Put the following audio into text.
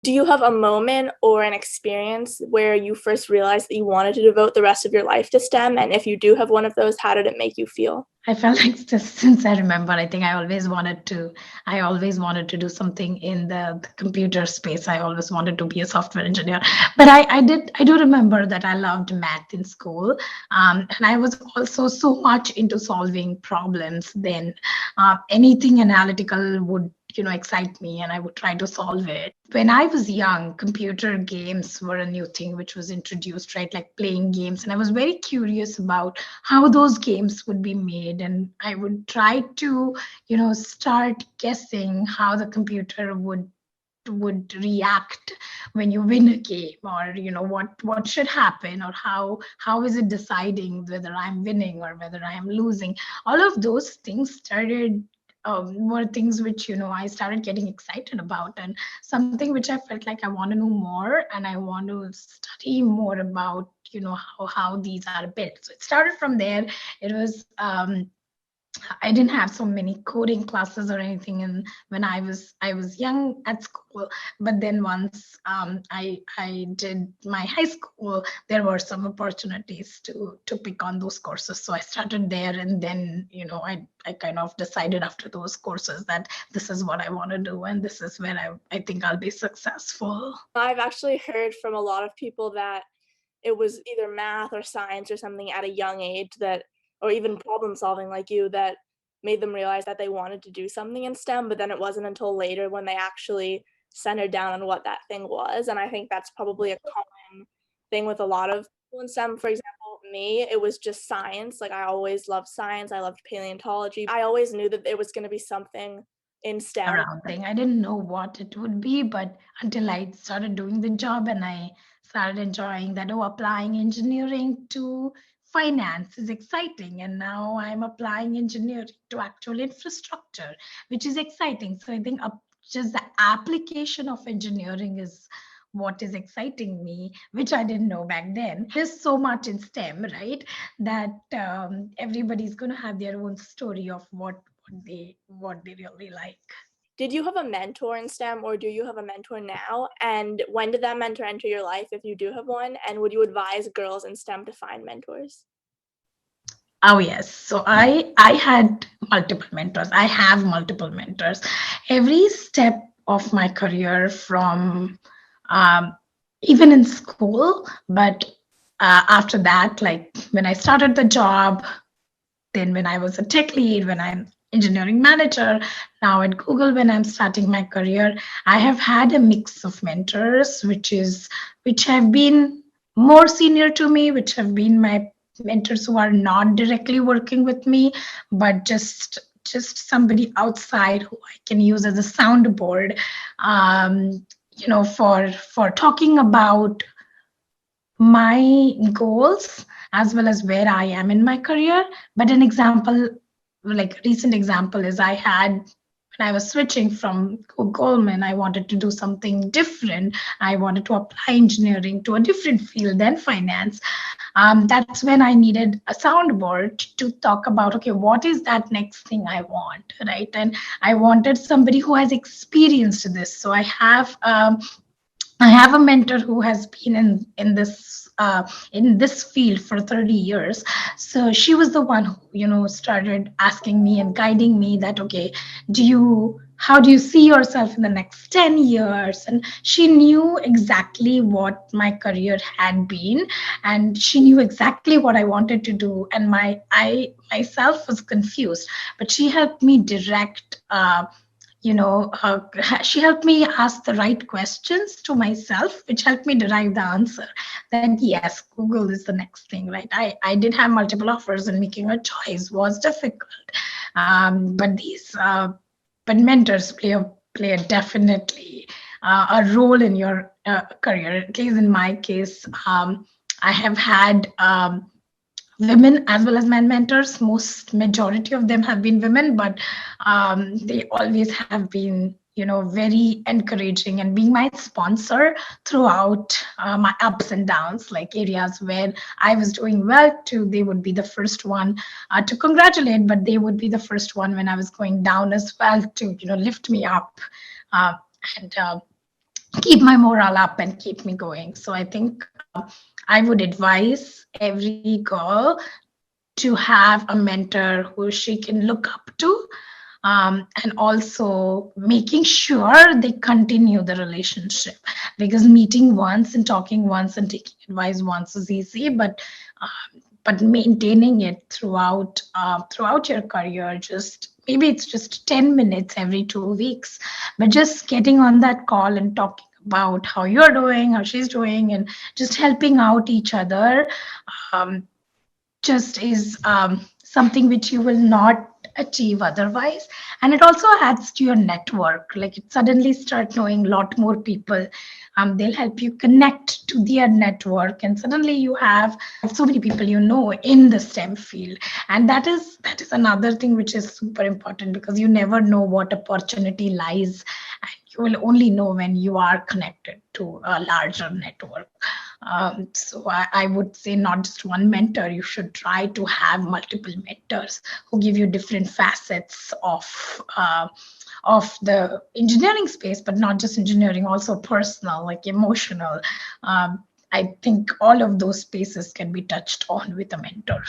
Do you have a moment or an experience where you first realized that you wanted to devote the rest of your life to STEM? And if you do have one of those, how did it make you feel? I felt like just since I remember, I think I always wanted to do something in the computer space. I always wanted to be a software engineer. But I do remember that I loved math in school. And I was also so much into solving problems. Then anything analytical would excite me, and I would try to solve it. When I was young, computer games were a new thing which was introduced, right? Like playing games. And I was very curious about how those games would be made. And I would try to, start guessing how the computer would react when you win a game, or what should happen, or how is it deciding whether I'm winning or whether I am losing. All of those things were things which I started getting excited about, and something which I felt like I want to know more, and I want to study more about how these are built. So it started from there. It was I didn't have so many coding classes or anything in when I was young at school. But then once I did my high school, there were some opportunities to pick on those courses. So I started there, and then I kind of decided after those courses that this is what I want to do, and this is where I think I'll be successful. I've actually heard from a lot of people that it was either math or science or something at a young age that, or even problem solving like you, that made them realize that they wanted to do something in STEM, but then it wasn't until later when they actually centered down on what that thing was. And I think that's probably a common thing with a lot of people in STEM. For example, me, it was just science. Like I always loved science. I loved paleontology. I always knew that it was going to be something in STEM. Around thing. I didn't know what it would be, but until I started doing the job and I started enjoying that, oh, applying engineering to finance is exciting. And now I'm applying engineering to actual infrastructure, which is exciting. So I think just the application of engineering is what is exciting me, which I didn't know back then. There's so much in STEM, right? That everybody's going to have their own story of what they really like. Did you have a mentor in STEM, or do you have a mentor now? And when did that mentor enter your life, if you do have one? And would you advise girls in STEM to find mentors? Oh yes. So I had multiple mentors. I have multiple mentors. Every step of my career, from um, even in school, but after that, like when I started the job, then when I was a tech lead, when I'm engineering manager, now at Google, when I'm starting my career, I have had a mix of mentors, which have been more senior to me, which have been my mentors who are not directly working with me, but just somebody outside who I can use as a soundboard, for talking about my goals as well as where I am in my career. But an example, like recent example, is I had when I was switching from Goldman, I wanted to do something different. I wanted to apply engineering to a different field than finance. That's when I needed a soundboard to talk about, okay, what is that next thing I want, right? And I wanted somebody who has experienced this. So I have a mentor who has been in this field for 30 years. So she was the one who started asking me and guiding me that, okay, how do you see yourself in the next 10 years? And she knew exactly what my career had been, and she knew exactly what I wanted to do. And I myself was confused, but she helped me direct. She helped me ask the right questions to myself, which helped me derive the answer that yes, Google is the next thing, right? I did have multiple offers, and making a choice was difficult. But mentors play a definitely a role in your career. At least in my case, I have had women as well as men mentors. Most majority of them have been women, but they always have been very encouraging and being my sponsor throughout my ups and downs. Like areas where I was doing well too, they would be the first one to congratulate, but they would be the first one when I was going down as well to lift me up. And keep my morale up and keep me going. So I think I would advise every girl to have a mentor who she can look up to, and also making sure they continue the relationship, because meeting once and talking once and taking advice once is easy, but maintaining it throughout your career, just maybe it's just 10 minutes every 2 weeks, but just getting on that call and talking about how you're doing, how she's doing, and just helping out each other, um, just is something which you will not achieve otherwise. And it also adds to your network, like it suddenly start knowing a lot more people. They'll help you connect to their network, and suddenly you have so many people you know in the STEM field. And that is another thing which is super important, because you never know what opportunity lies, and you will only know when you are connected to a larger network. So I would say not just one mentor. You should try to have multiple mentors who give you different facets of the engineering space, but not just engineering, also personal, like emotional. I think all of those spaces can be touched on with a mentor.